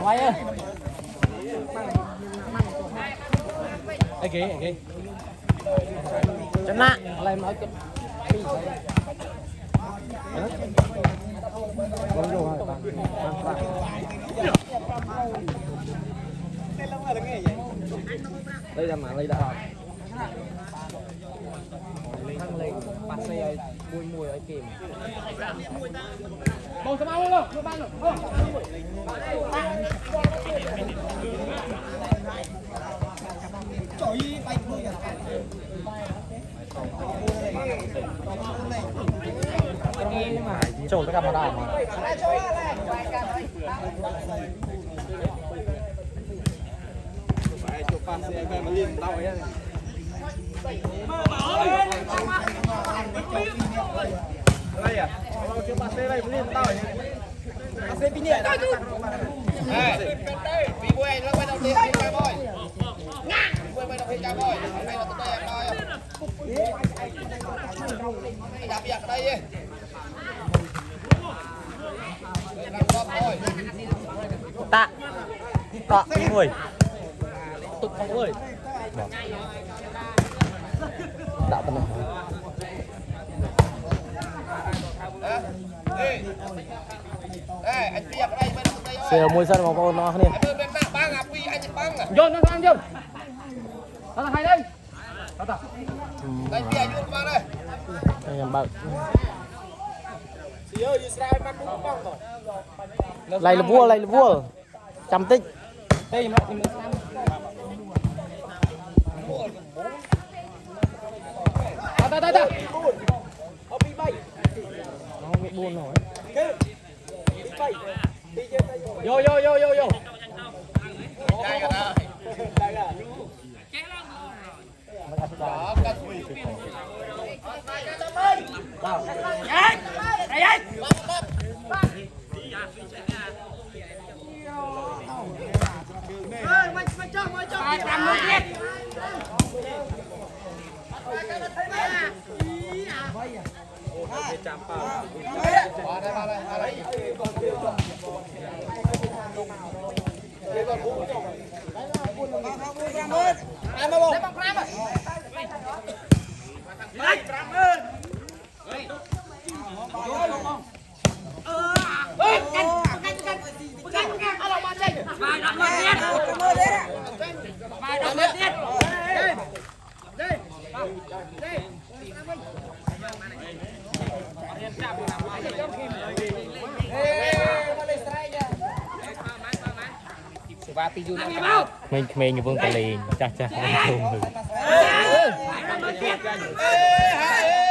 quay á ai kì chấm nạ lại nói cái đây là mà đây đã thăng lên bắt xe mùi ở kìm một sao bao luôn ban rồi trời bay trộn cái camera mà phải chụp pan xe về mà liền tao ấy đây à chụp pan xe về mà liền tao ấy xe pin điện vì quay nó quay đầu tiên cái boy quay đầu tiên cái boy quay đầu tiên boy đạp việc ở đây đi tạ tạ người tục không ơi đạo tâm xe môi sân của nó nè vô nó ăn vô nó là hai đây đây bia vô qua đây đây em bận lại là vua trăm tích đây mà ta nó bị buồn rồi vô mình như vương tà lì chắc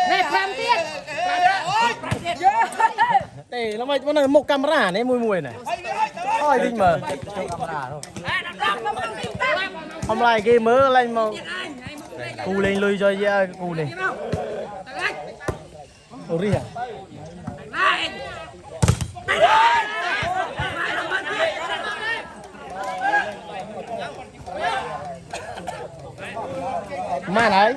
này làm tiết để nó mày nó một camera này mùi này thôi đinh mà camera thôi hôm nay game mới lên mà cu lên lui cho cu này ori à mà này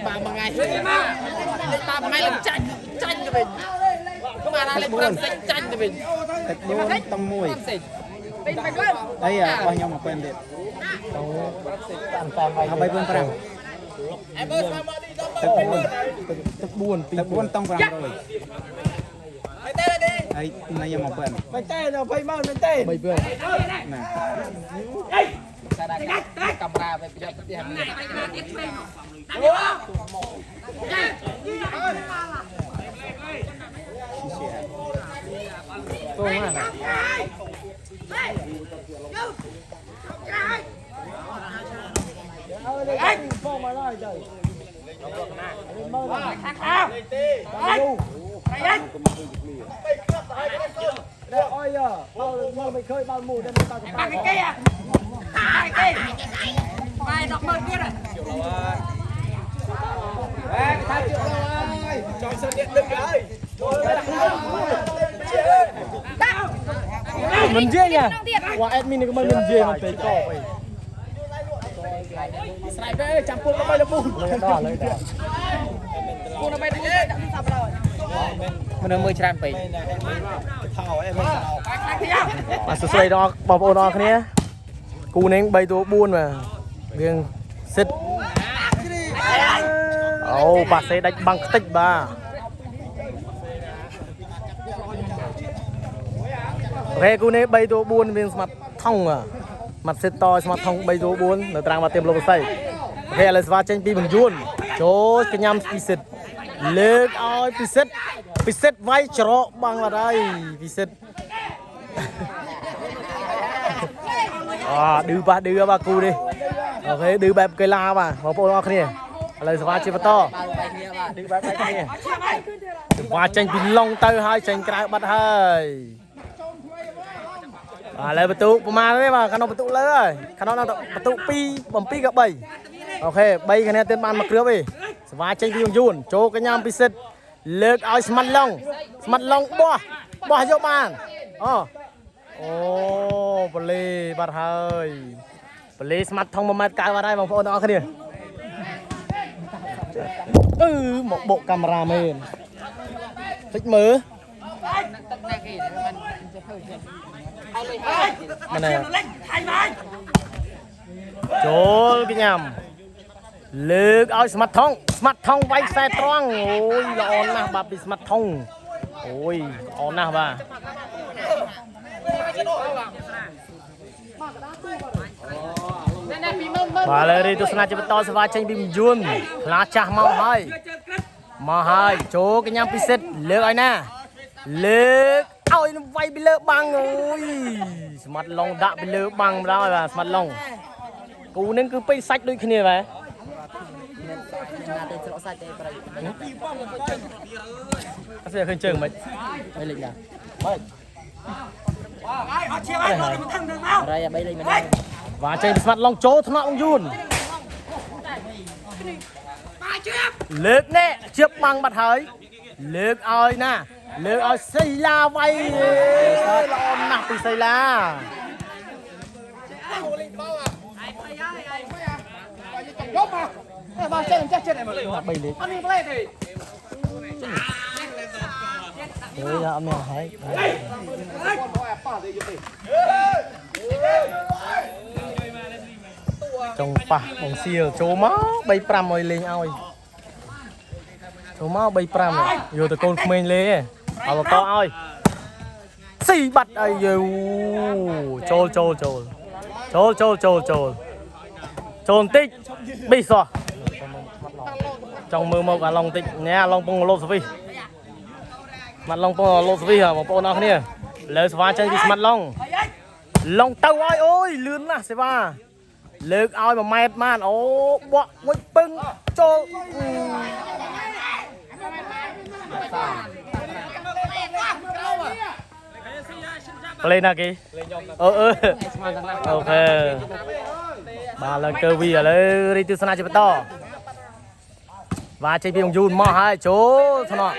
bà mà ngày bà mà ngày làm tranh cho mình có mà lên làm tranh cho mình luôn tâm mùi đây à bao nhiêu mà quen đượcเอาไปเบิ่งฝรั่งตึกบุญต้องฝรั่งเลยไอ้นายยังมาเปิดไปเต้เราไปบ้านไปเต้ไปเบื่อน่ะกำราไปประหยัดที่ทำตัวมากanh phong mà nói trời ôi giờ bao mày khơi bao mù đây tao cái kia cái kia bài đọc mơ kia này cái ơi cho sơn điện đừng ơi mình dê nha qua admin cái mình dê mình tới co vậy sniper chăm phút nó bay nó bùn đó lấy đó bùn nó bay nó sập rồi mình mới chạmไปมาสุดๆดอกบอกโอนอคนนี้กูเน้นใบตัวบุญมาเรื่องสิทธิ์เอาปาเซดักบังติดบ้าโอเคกูเน้นใบตัวบุญเรื่องสมัติท่องอ่ะมัดสิทธิ์ต่อสมัติท่องใบตัวบุญเดี๋ยวตรังมาเตรียมลงใส่โอเคอะไรสวัสดิ์เจนปีบังยุนโจกระยำปีสิทธิ์เลิกเอาปีสิทธิ์ពិសិដ្ឋវាយច្រកបាំងអត់ហើយពិសិដ្ឋឌឺបាគូនេះអូខេឌឺបែបកីឡាបាទបងប្អូនអរគ្នាឥឡូវសវាជាបន្តឌឺបែបបែបគ្នាសវាចេញពីឡុងទៅហើយចេញក្រៅបាត់ហើយបាទឥឡូវបន្ទុកប្រហែលទេបាទខាងនោះបន្ទុកលើហើយខាងនោះបន្ទុក2 ក៏ 3អូខេ3គ្នាទៀតបានមកគ្រឿបទេសវាចេញពីយូនចូលកញ្ញាពិសិដ្ឋលើកឲ្យស្មាត់ឡុងបោះយកបានអូបលីបាត់ហើយបលីស្មាត់ថង1ម៉ែត្រ9បាត់ហើយបងប្អូនទាំងអស់គ្នាមកបុកកាមេរ៉ាមែនតិចមើលមិនណាចូលកញ្ញាលើកឲ្យស្មាត់ថងវាយខ្សែត្រង់អូយល្អណាស់បាទពីស្មាត់ថងអូយល្អណាស់បាទបាទលើរីទស្សនាជាបន្តសវាចេញពីយួនខ្លាចាស់មកហើយចូលកញ្ញាពិសិដ្ឋលើកឲ្យណាលើកឲ្យវាយពីលើបាំងអូយស្មាត់ឡុងដាក់ពីលើបាំងម្ដងហើយបាទស្មាត់ឡុងគូនឹងគឺពេញសាច់ដូចគ្នាបាទតែច្រកសាច់ទេប្រៃអត់ស្គាល់ឃើញជើងមិនលេខណាមិនអត់ឈៀបហើយមកថឹងមកប្រៃ3លេខមិនដែរវ៉ាចេញស្មាត់ឡុងចូលថ្នាក់អង្គយួនលើកនេះជៀបបាំងបាត់ហើយលើកឲ្យណាលើកឲ្យសីឡាវាយល្អណាស់ពីសីឡាបាទចេះហ្នឹងមើល3លេខអត់មានផ្លេតទេអើយអត់មានហើយចុងប៉ះបងសៀលចូលមក3-5ឲ្យលេងឲ្យចូលមក3-5យកទៅកូនក្មេងលេងឲ្យបកឲ្យស៊ីបាត់អីយូចូលបន្តិចប៊ីសោះចង់មើលមកអាឡុងតិចណែអាឡុងពងលោតសវីស្មាត់ឡុងពងលោតសវីបងប្អូនអរគ្នាលើសវាចេញពីស្មាត់ឡុងទៅឲ្យអូយលឿនណាស់សេវាលើកឲ្យ1ម៉ែត្របានអូបក់មួយពឹងចូលលេងណាគេអូខេបាទឡើងកើវីឥឡូវរីទស្សនាជាបន្តvà chạy biếng dùn mò hai chỗ thằng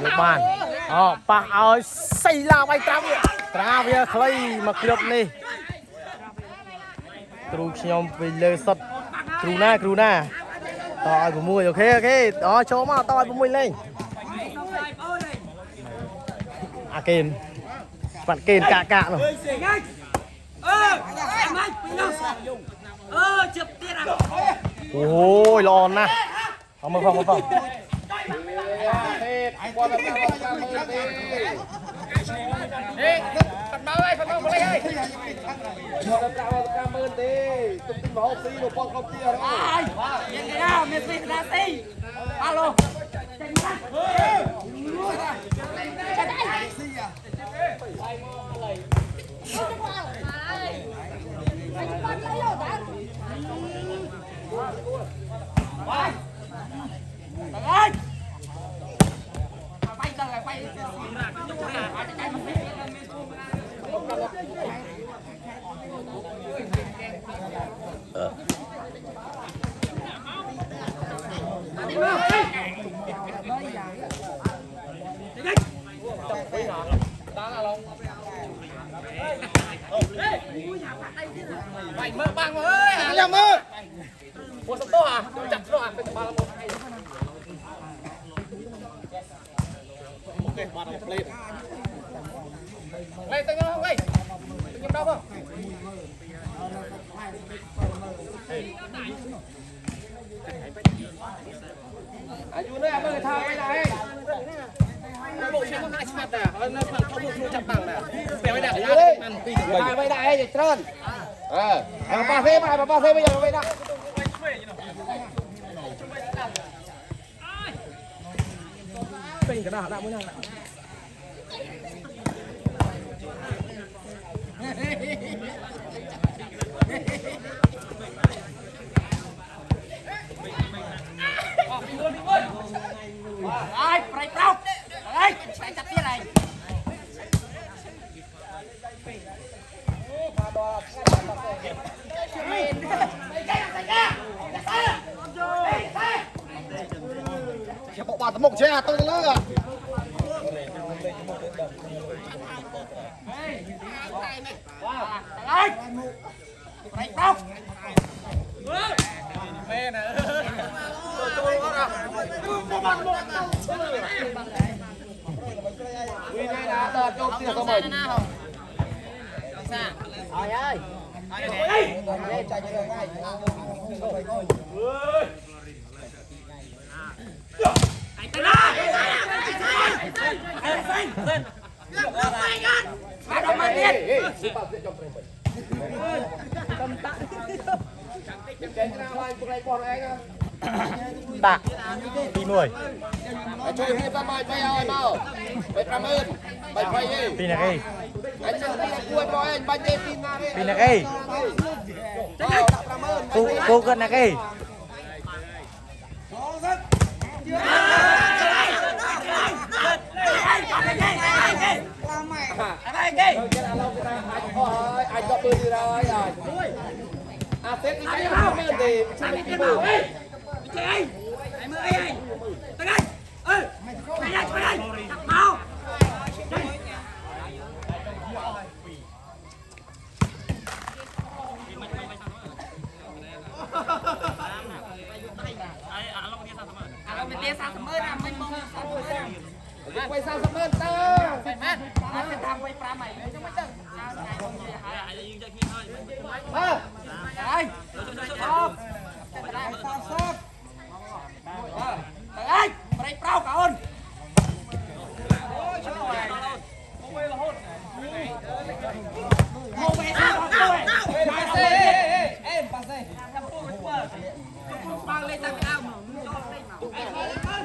được bàn pa ơi xây la bay tra về khay mà cướp đi tru nhom về lơ sắt tru na tỏi của mùi ok đó chỗ mà tỏi của mùi lên kền bạn kền cạ rồi ôi lon nè không mày mơ băng ơi làm mơ một sắp to à chặt nó àเป็นบาลmột ok bắt đầu lên lên tay nhau không đây tay nhau đâu không ayu nữa em ơi thao cái này bộ xem con hai mặt à nó không được chặt bằng nè bèo đại bài đại vậy trơn ba thế bây giờ vậy đó cái nào đã mới nào ai phải đâu đấy phải chặt cái này bộ bà tấm mộc xe tôi nữa à đấy phải đâu mê nè đi đây đã đợt chốt tiền cho mình ai ơi chạy chơi ngay tạ đi nuôi chui hết mày bay ơi mau bay cảm ơn bay quay đi pin là cái anh chưa đi cua boy anh bay đi pin na đi pin là cái cô cân là cái anh có bự gì rồi à tết đi cái nào mới thì chưa bị bự Anh ơi anh tới đây mày đây mau mình tia sao sớm à mình mong quay sao sớm hơn ta phải mát mìnhทำquay pra mày chứไม่ต้องđây stop đây đây prao cả ơn ngô về sao em passe mang lên tăng cao mà cho đây mà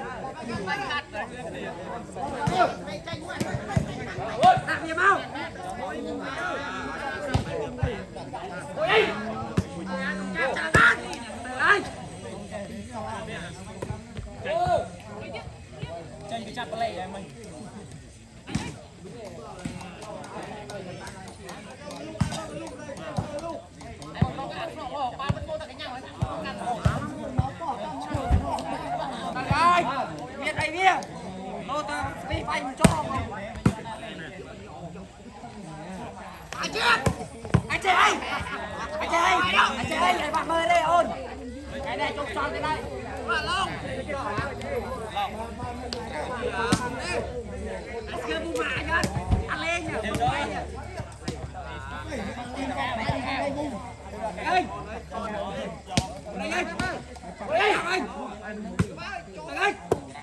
làm gì mau ôi tranh cái chặt lệ em ơi biết đây biết lô ta đi phanh cho anh chết anh chết anh chết anh bạn mời đây ôn cái này trông tròn cái này long anh chưa bu mạ nhá ăn lên nhá đây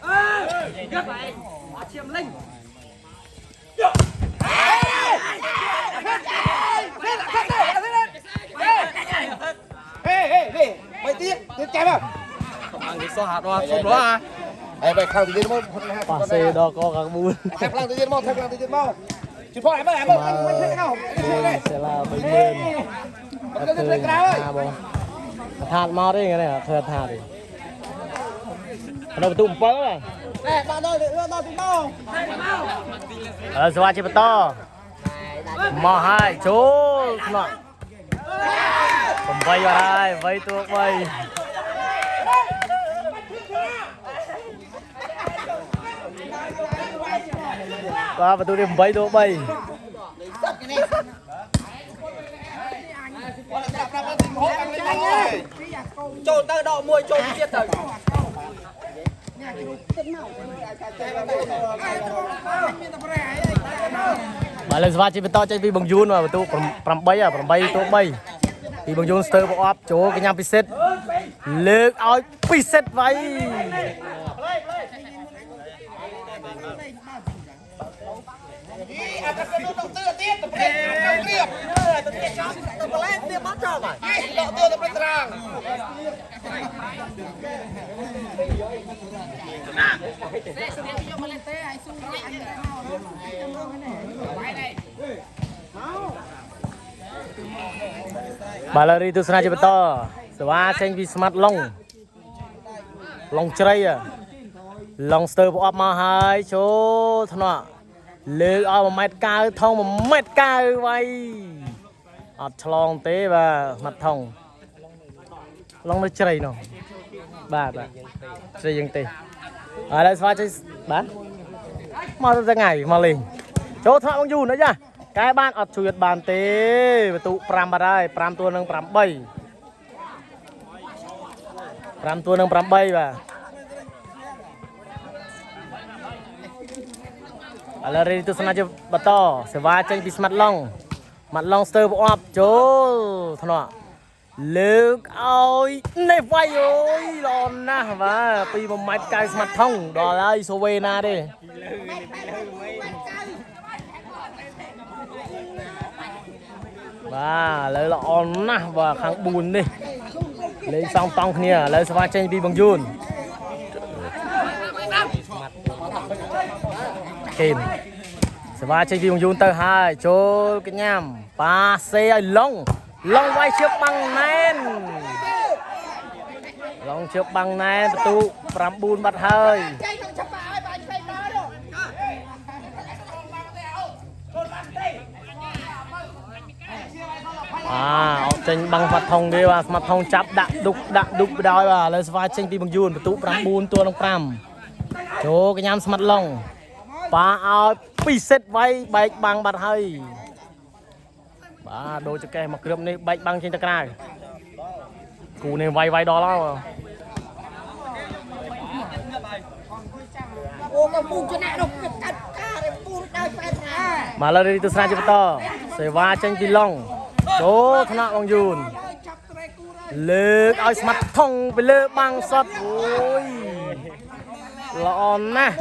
anh gấp lại chiêm linh mày tiếc chém à ăn cái số hạt hoa không đó à ai mày khang tự nhiên không quả xe đó có các bún thằng khang tự nhiên không chuyệnพ่อem ơiไม่ใช่đâu sẽ là bình nguyên thạt mau đi cái này là thạt đi đâu tụm bớ à bạn ơi đâu tụm baoสวัสดีปะต่อมาให้โชว์หน่อยผมไปอะไรไปตัวไป vàประตูđiểm 3 ตัว 3 trộn tơ đậu mùi trộn tiết tới mà lên spa chỉ bên to chạy vì bằng yun mà tụ 8 à 8 ตัว 3ពីបងយូនស្ទើបអបចូលកញ្ញាពិសិដ្ឋលើកឲ្យពិសិដ្ឋໄວបាឡារីទស្សនាជាបន្តសវ៉ាចេញពីស្មាត់ឡុងជ្រៃឡុងស្ទើបអបមកហើយចូលថ្នាក់លើកឲ្យ1ម៉ែត្រកៅថង1ម៉ែត្រកៅໄວអត់ឆ្លងទេបាទស្មាត់ថងឡុងនៅជ្រៃនោះបាទជ្រៃយ៉ាងទេឥឡូវស្វាចេញបាទមកទៅថ្ងៃមកលេងចូលថ្នាក់បងយូនអីចាកែបានអត់ជួយអត់បានទេបន្ទុ5បាត់ហើយ5ទួលនឹង8 5ទួលនឹង8បាទឥឡូវរីទស្សនាជាបន្តសេវាចេញពីស្មាត់ឡុងស្ទើប្រអប់ចូលថ្នាក់លើកឲ្យនេះវាយអូយល្អណាស់បាទពី1ម៉ែត្រកៅស្មាត់ថងដល់ហើយសូវេណាទេបាទឥឡូវល្អណាស់បាទខាង4នេះលេងសងតង់គ្នាឥឡូវស្វាចេញពីបងយូនគីមស្វាចេញពីបងយូនទៅហើយចូលកញ្ញាំប៉ាសេឲ្យឡុងវាយជើបបាំងណែនឡុងជើបបាំងណែនបន្ទុ9បាត់ហើយអត់ចេញបាំងស្មាត់ថងទេបាទស្មាត់ថងចាប់ដាក់ឌុកបដោយបាទឥឡូវស្វាចេញពីបង្យួនបន្ទុ9ទួលនឹង5ចូលកញ្ញាំស្មាត់ឡុងប៉ាឲ្យពិសិដ្ឋវាយបែកបាំងបាត់ហើយបាទដូចចកេះមកគ្រឿបនេះបែកបាំងចេញទៅក្រៅគូនេះវាយដល់ហើយអូកំពុងចំណាក់នោះកាត់ការពូដល់បែបណាមកលើទស្សនាជាបន្តសេវាចេញពីឡុងចូលថ្នាក់បងយូនលើកឲ្យស្មាត់ថងទៅលើបាំងសតអូយល្អណាស់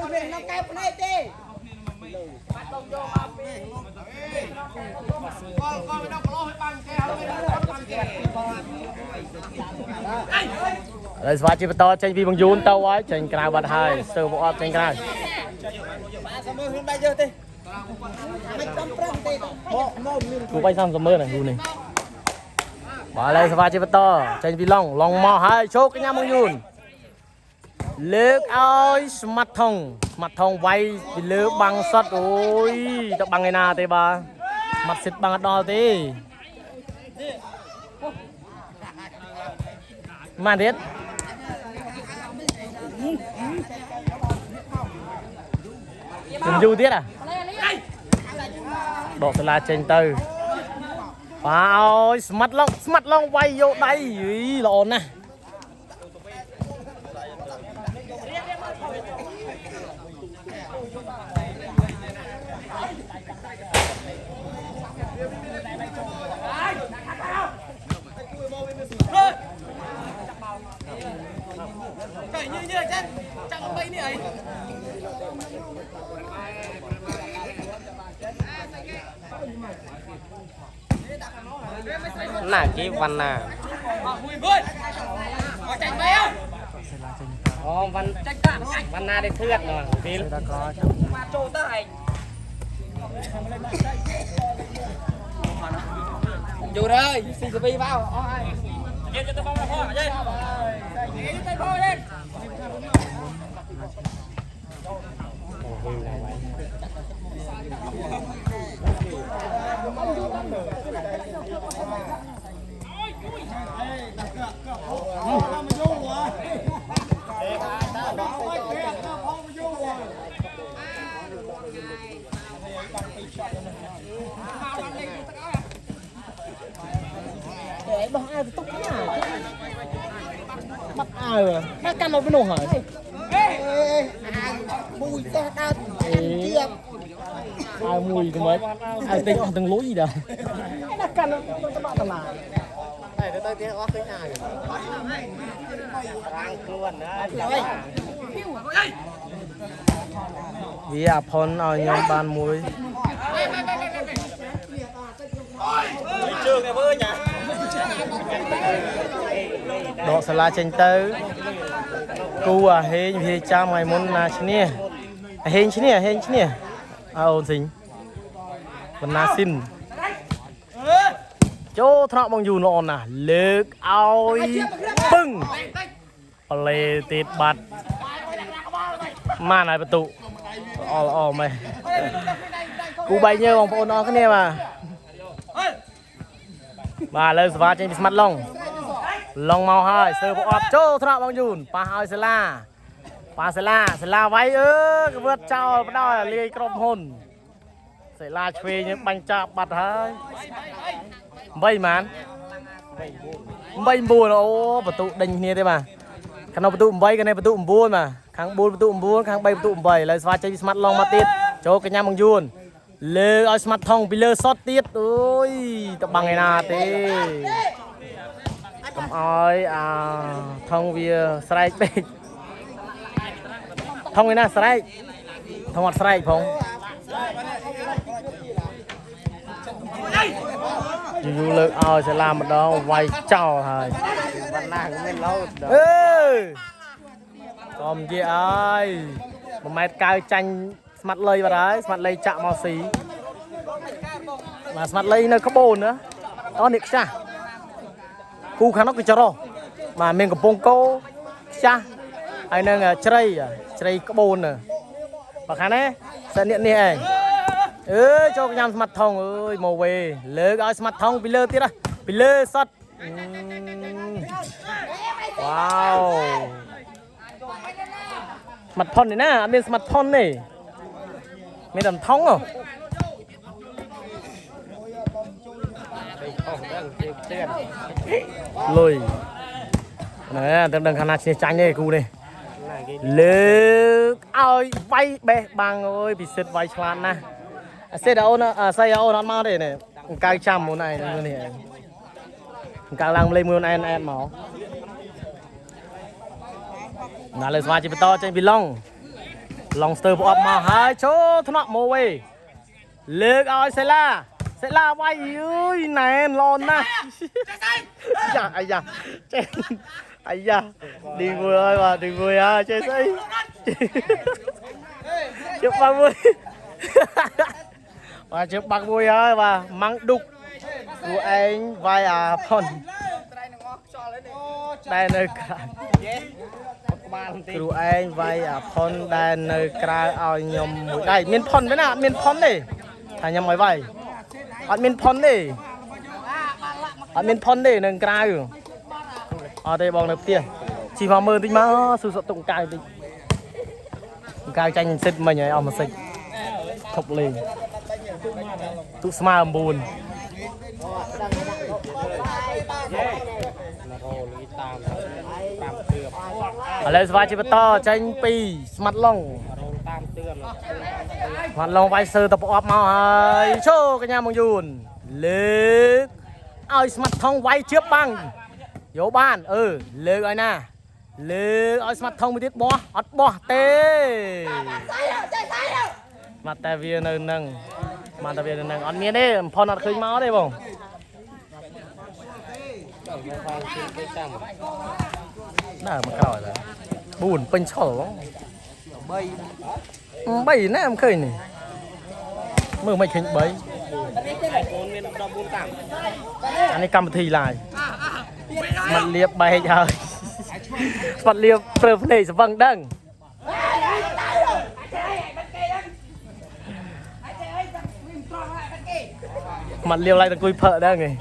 ហើយស្វាជីបន្តចេញពីបងយូនទៅហើយចេញក្រៅបាត់ហើយស្ទើរអត់ចេញក្រៅគូបាយ30ម៉ឺនហ្នឹងគូនេះបាទឥឡូវស្វាជីបន្តចេញពីឡុងមកហើយជោគកញ្ញាបងយូនលើកឲ្យស្មាត់ថងវាយពីលើបាំងសតអូយទៅបាំងឯណាទេបាទស្មាត់សិតបាំងអត់ដល់ទេម៉ានទៀតខ្ញុំយូរទៀតដកសាលាចេញទៅបាទឲ្យស្មាត់ឡុងវាយយកដៃល្អណាស់ណាគេវណ្ណាអូវណ្ណាได้เทือดเนาะពីលមកចូលទៅឯងយូរហើយស៊ីទៅ2vàoអស់ហើយនិយាយទៅបងផងនិយាយទៅផងទេអ để bóng ai túc thế nào bắt ai rồi bắt căn nó bên nổ hả mùi ta đau ai mùi cái mấy ai tính từng lối gì đâu bắt căn nó các bạn làm nào này tôi tiếng ó khơi nhà răng luôn đấy vì à phun ở nhau ban mùi trường này với nhà độ sả la chanh tơ cu à hên thì cha mày muốn là chi nè hên chi nè à ôn dính vẫn là xin chỗ thọ bằng dù nọ nè lực oi bưng lê tít bát mà này bật tụ mày cú bay nhớ bằng phone nó cái này mà lên sờ trên mặt long màu hai sờ bộ ấp chỗ thọ bằng dù pa hai sờ la váy cái vượt trao bắt đầu là ly crom hồn sẽ la chơi những bánh chạp bật hơi vây mán vây buồn ô bật tụ đình như thế mà khăn nào bật tụ vây cái này bật tụ buồn mà kháng buồn bật tụ buồn kháng bay bật tụ vây lấy pha chơi smart long mà tiết cho cái nhà bằng yuan lê ở smart thong bị lơ sót tiết ôi tập bằng ngày nào thế cầm oi à thong bia strike big thong ngày nào strike thong mặt strike không dù lực sẽ làm một đó quay chào thôi bạn nào cũng nên lâu còn gì ơi một mét cao tranh smart lây vào đấy smart lây chạm màu xí mà smart lây nơi có bồn nữa đó nịt cha cu khá nó cứ cho rồi mà mình có bông cô cha ai nâng chơi có bồn nữa và khá đấy sẽ niệm nè cho cái nhám smart thông ơi màu về lơ cái smart thông bị lơ tiết á bị lơ sót wow mặt thon này nè bên smart thon này mấy đầm thông không lùi nè đừng khả năng tranh đây cu này lơ ơi vay bè bằng ơi bị sệt vay chlan nè xe đâu nó xe đâu nó mau đây này cài chăm món này này càng làm lên mưa này em máu là lời xoa chỉ to trên bị long sờ bộ ấp mà hai chỗ thằng nọ mồ về lướt ơi xe la vay ơi này lon na dạ ai da đi vui ơi mà đừng vui à chơi xây chụp 30 và chụp bạc vui ơi và măng đục của anh vai à phòn đây nơi của anh vai à phòn đây nơi cài ao nhom mũi đây miền phòn đấy nè miền phòn đi thằng nhom mấy vai ở miền phòn đi ở miền phòn đi nơi cài rồi ở đây bong đầu tiên chỉ vào mưa tí má sử dụng tụng cài đi cài tranh xịt mình nhảy mà xịt thục liền tụ smile buồn ở đây vai chỉ to tranh pi mặt long vai sơ tập ốp mau hai cho cái nhà mong dùn lướt ơi mặt thông vai trước băng dấu ban lướt ơi nè lướt ơi mặt thông mới tiết bỏ tê mặt ta viên nâng mà ta viên nâng ăn miếng đi phòn ăn khơi máu đây bông nào mà cào rồi buồn pin sầu bay nè em khơi này mưa mày khinh bấy anh ấy cầm thì lại mặt liệp bay trời mặt liệp phơi này vâng đằng mặt liều lại là cùi phở đây người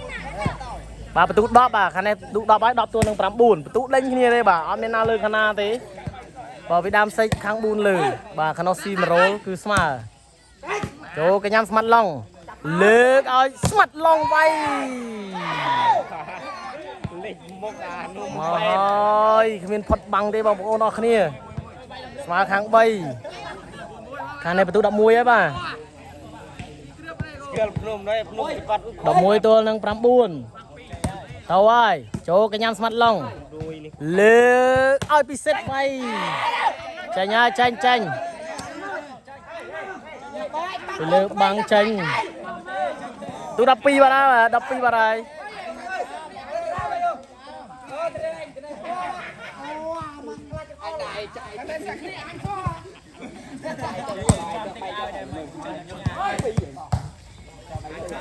bà tụt đọp khả năng tụt đọp ấy đọpตัวนึง5 buồn tụt đánh như đây bà ở bên nào lư khả năng thế bà Việt Nam xây kháng buồn lử bà khả năng sim rô cứ smart chỗ cái nhám smart long លើកឲ្យស្មាត់ឡងវៃ លេខមុខអានោះ មកហើយគ្មានផុតបាំងទេបងប្អូនអរគ្នាស្មើខាង3ខាងនេះបន្ទូ11ហើយបាទ ស្គាល់ភ្នំនេះភ្នំគាត់ 11ទល់នឹង9ទៅហើយចូលកញ្ញាស្មាត់ឡងលើកឲ្យពិសិដ្ឋវៃចាញ់ហើយចាញ់ទៅលើបាំងចាញ់ទូ12បាទហើយ12បាទហើយ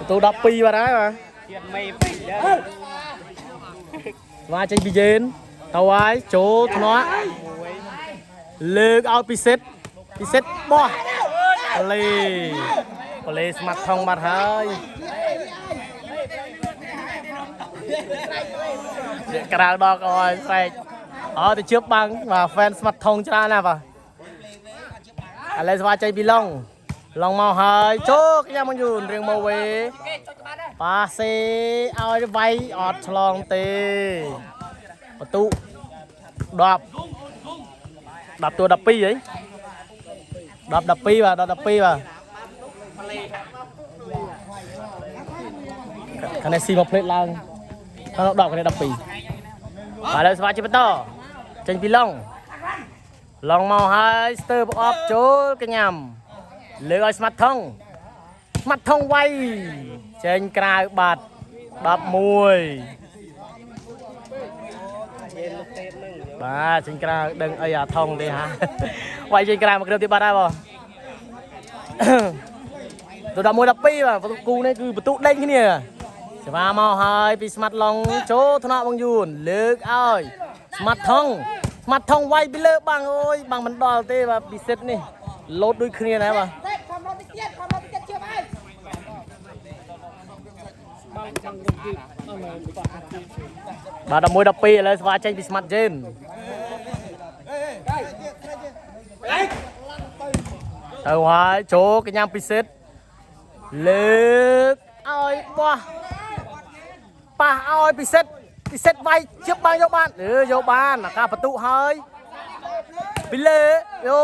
ទូ12បាទហើយបាទ ទៀតមេពេកដែរ ស្វាចេញពីយេនទៅហើយចូលធ្នាក់លើកឲ្យពិសិដ្ឋបោះបលេស្មាត់ថងបាត់ហើយក្រៅដកអោយស្រែកទៅជឿបាំងបាទ fan ស្មាត់ថងច្រើនណាស់បាទឥឡូវស្វាចេញពីឡុងមកហើយចូលកញ្ញាមកយូនរៀងមកវេប៉ាសេឲ្យវាយអត់ឆ្លងទេបន្ទុ10តួ12ហី10 12បាទ10 12បាទខាងនេះស៊ីមកផ្លេតឡើងខាងនោះ10ខាងនេះ12ឥឡូវស្វាជិះបន្តចេញពីឡុងមកហើយស្ទើប្រអប់ចូលកញ្ញាំលើកឲ្យស្មាត់ថងវៃចេញក្រៅបាត់11បាទចេញក្រៅដឹងអីអាថងទេហាវាយចេញក្រៅមកគ្រឿងទៀតបាត់ហើយបងទៅ11 12បាទបន្ទុកគូនេះគឺបន្ទុកដេញគ្នាសេវាមកហើយពីស្មាត់ឡងចូលថ្នាក់បងយួនលើកឲ្យស្មាត់ថងវាយពីលើបាំងអូយបាំងមិនដល់ទេបាទពិសិដ្ឋនេះលោតដូចគ្នាដែរបាទបាទ11 12ឥឡូវស្វាចេញពីស្មាត់ជេនទៅហើយចូលកញ្ញាពិសិដ្ឋលើកឲ្យបោះប៉ះឲ្យពិសិដ្ឋវាយជិបបាំងយកបានយកបានអាការបន្ទុហើយពីលើយោ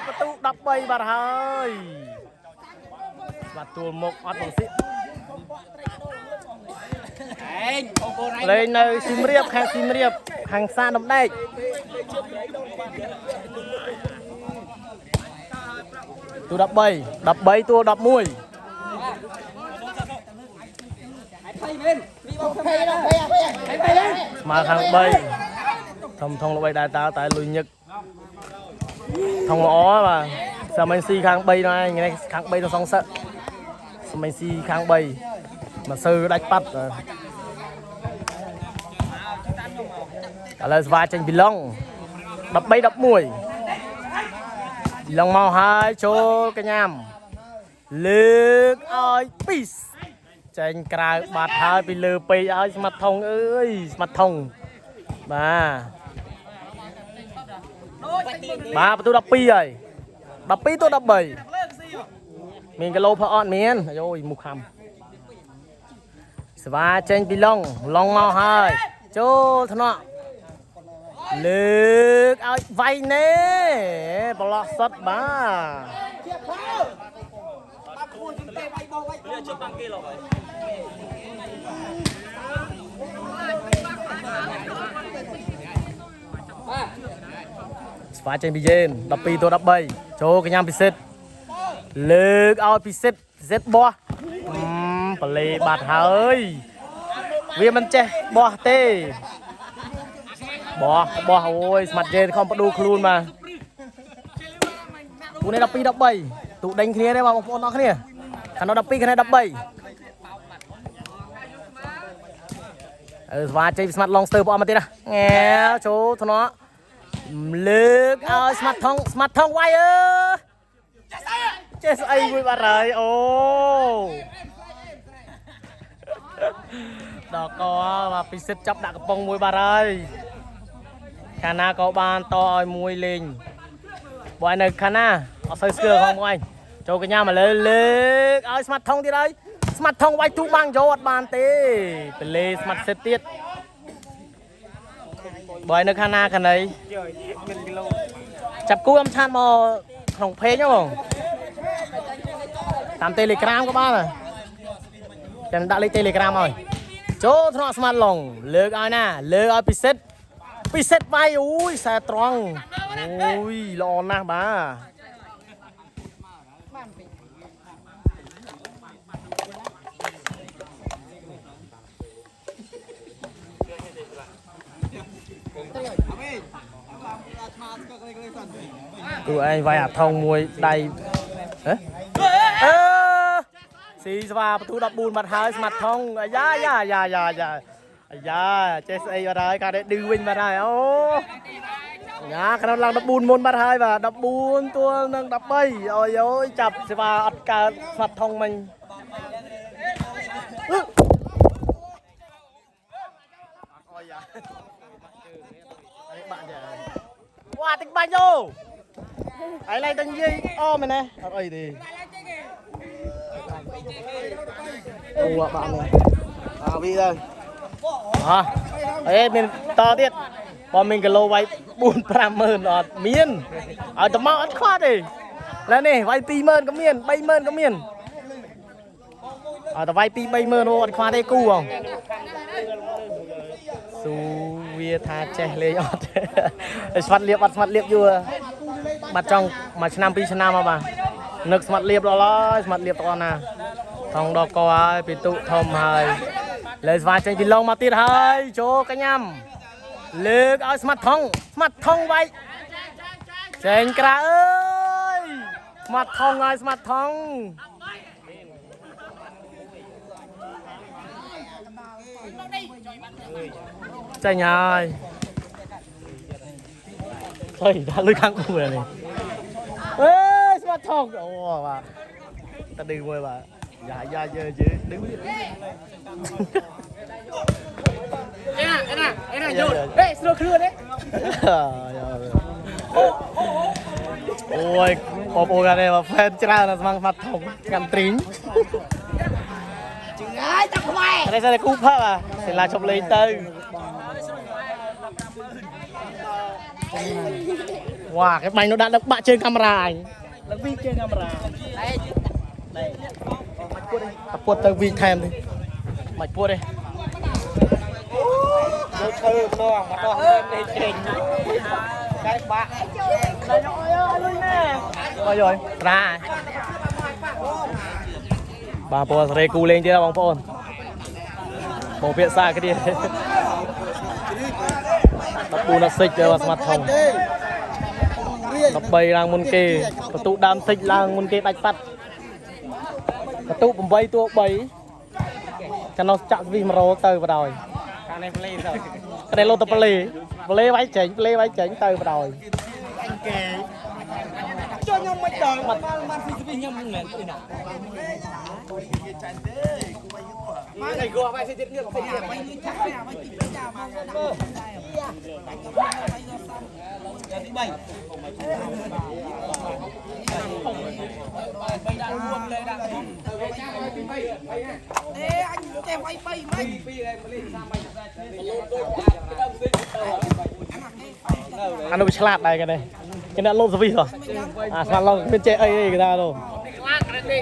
បន្ទុ13បាទហើយបាទទួលមុខអត់បងស៊ីលេងនៅស៊ីមរៀបខាងស៊ីមរៀបខាងសាដំដែកទូ13ទួ11មកខាង3ធំល្បីដែរតែលុយញឹកធំល្អបាទសាមីស៊ីខាង3នោះឯងនេះខាង3នៅសងសឹកសាមីស៊ីខាង3មកសើដាច់ប៉ាត់ឥឡូវស្វាចេញពីឡុង13 11ឡុងមកហើយចូលកញ្ញាំលើកឲ្យពីសចេញក្រៅបាត់ហើយពីលើពេកឲ្យស្មាត់ថងអើយស្មាត់ថងបាទបន្ទូ12ហើយ12ទួ13មានគីឡូផអត់មានអាយមុខខំស្វាចេញពីឡុងមកហើយចូលថ្នាក់លើកឲ្យវាយណែប្រឡោះសុតស្វាចេញពីយេន12ទួ13ចូលកញ្ញាពិសិដ្ឋលើកឲ្យពិសិដ្ឋបោះបលេបាត់ហើយវាមិនចេះបោះទេបោះអូយស្មាត់យេនខំបដូរខ្លួនមកគូនេះ12 13ទូដេញគ្នាទេបងប្អូនអរគ្នាខាងនោះ12ខាងនេះ13ស្វាចេញស្មាត់ឡងស្ទើរបងមកទៀតណាងែចូលថ្នាក់លើកឲ្យស្មាត់ថងវាយចេះស្អីមួយបាត់ហើយអូដល់កបាទពិសិដ្ឋចាប់ដាក់កំប៉ុងមួយបាត់ហើយខាងណាក៏បានតឲ្យមួយលេងបើនៅខាងណាអត់សូវស្គាល់ផងបងឯង ចូលកញ្ញាមកលើឲ្យស្មាត់ថងទៀតហើយស្មាត់ថងវាយទូបាំងយកអត់បានទេពលេស្មាត់សិតទៀតបើនៅខាងណាខាងណីចាប់គូអំឆាតមកក្នុងเพจហ្នឹងបងតាម Telegram ក៏បានដែរចាំដាក់លេខ Telegram ឲ្យចូលថ្នាក់ស្មាត់ឡុងលើកឲ្យណាលើកឲ្យពិសិដ្ឋវាយអូយខ្សែត្រង់អូយល្អណាស់បាទគូឯងវាយអាថងមួយដៃស៊ីស្វាបន្ទូ14បាត់ហើយស្មាត់ថងអាយ៉ាចេះស្អីបាត់ហើយកាត់ឌឺវិញបាត់ហើយអូយ៉ាក្នុងឡើង14មុនបាត់ហើយបាទ14ទួលនឹង13អូយចាប់ស្វាអត់កើតស្មាត់ថងមិញអូយ៉ានេះបាក់ចាវ៉ាតិចបាញ់យោហើយឡើងទៅនិយាយអូមែនទេអត់អីទេអូបាក់នេះវីទៅអេមានតទៀតបើមានគីឡូវាយ 4-5 ម៉ឺនអត់មានឲ្យតែមកអត់ខ្វះទេឥឡូវនេះវាយ 20000 ក៏មាន 30000 ក៏មានឲ្យតែវាយ 2-3 ម៉ឺនអត់ខ្វះទេគូហងស៊ូវាថាចេះលេងអត់ស្មាត់លៀបអត់ស្មាត់លៀបយូរបាត់ចង់មួយឆ្នាំ2ឆ្នាំមកបាទនឹកស្មាត់លៀបដល់ហើយស្មាត់លៀបតណាថងដល់កហើយពីតុធំហើយលើស្វាចេញពីឡងមកទៀតហើយចូលកញ្ញាំលើកឲ្យស្មាត់ថងវាយចេញក្រៅអើយស្មាត់ថងឲ្យស្មាត់ថងចេញហើយអើយដាក់លុយខាងគូនេះអេស្មាត់ថងអូបាទតែឌឺមួយបាទយ៉ាយឺឌឺអេណាយូហេស្រូគ្រឿទេអូយបងប្អូនកាន់តែហ្វេនច្រើនស្មាត់ថងកាន់ទ្រីងជើងហើយតាខ្វែតែតែគូផឹកសិលាជប់លេងទៅវ៉ាcáiបាញ់នោះដាក់ដឹកបាក់ជើងកាមេរ៉ាអញដឹកវីជើងកាមេរ៉ានេះមកពុតទៅវីថែមទេមិនពុតទេយកឈើម្ដងមកដោះនេះចេញតែបាក់តែយកអើយលុយណែមកយល់ត្រាបងប្អូនសេរីគូលេងទៀតបងប្អូនបងពាក្យសាគ្នា14ដល់សិចទៅស្មាត់ថង13ឡើងមុនគេបន្ទុដើមសិចឡើងមុនគេដាច់ប៉ាត់បន្ទុ8តួ3ចំណុះចាក់វិស100ទៅបដ ாய் ខាងនេះប្លេទៅតែលោតប្លេវាយចេញទៅបដ ாய் គេចូលខ្ញុំមិនដល់មកស៊ីស្វីខ្ញុំមិនមែនទេណាចាញ់ទេមកឯងគួរបាយស៊ីទៀតទៀតបាយនេះចាក់បាយទីចាមកដល់តែទី3បាយដាក់រួមលេដាក់អេអញចេះបាយ3មិនអានោះឆ្លាតដែរគេនេះគេអ្នកលោតសវីហ៎អាស្មាត់ឡងមានចេះអីគេថានោះឆ្លាតក្រេតេ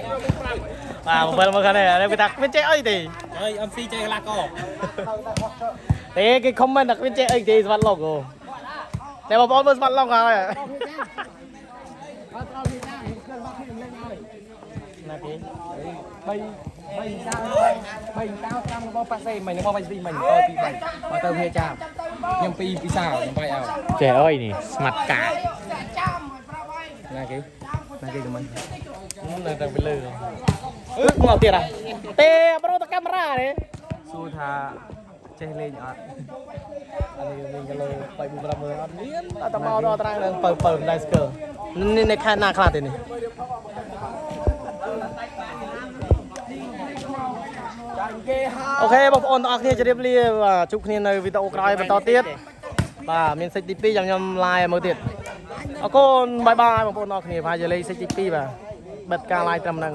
បាទ7មកខាងនេះគេថាមានចេះអីទេអើយ MC ចេះកន្លះកទេគេខមមិនថាមានចេះអីទេស្មាត់ឡងអូតែបងប្អូនមើលស្មាត់ឡងហើយណាគេ3តាមរបស់ប៉ាសេមិញរបស់បាយស្ទីមិញទៅពី3មកទៅវាចាំខ្ញុំពីពិសាខ្ញុំបាយឲ្យចេះអើយនេះស្មាត់កាណាគេទៅមិញនៅតែពីលើមកទៀតទេប្រូតកាមេរ៉ាទេសួរថាចេះលេងអត់អានេះលេងគីឡូ3-5ម៉ឺនអត់មានអត់តែមកដល់ត្រាំងនឹងបើមិនដែរស្គាល់នេះនៅខេត្តណាខ្លះទេនេះអូខេបងប្អូនទាំងអស់គ្នាជម្រាបលាជួបគ្នានៅវីដេអូក្រោយបន្តទៀតបាទមានសិចទី2ចាំខ្ញុំ live មើលទៀតអរគុណបាយបាយបងប្អូនទាំងអស់គ្នាប្រហែលជាលេខសិចទី2បាទ បិទការ live ត្រឹមហ្នឹង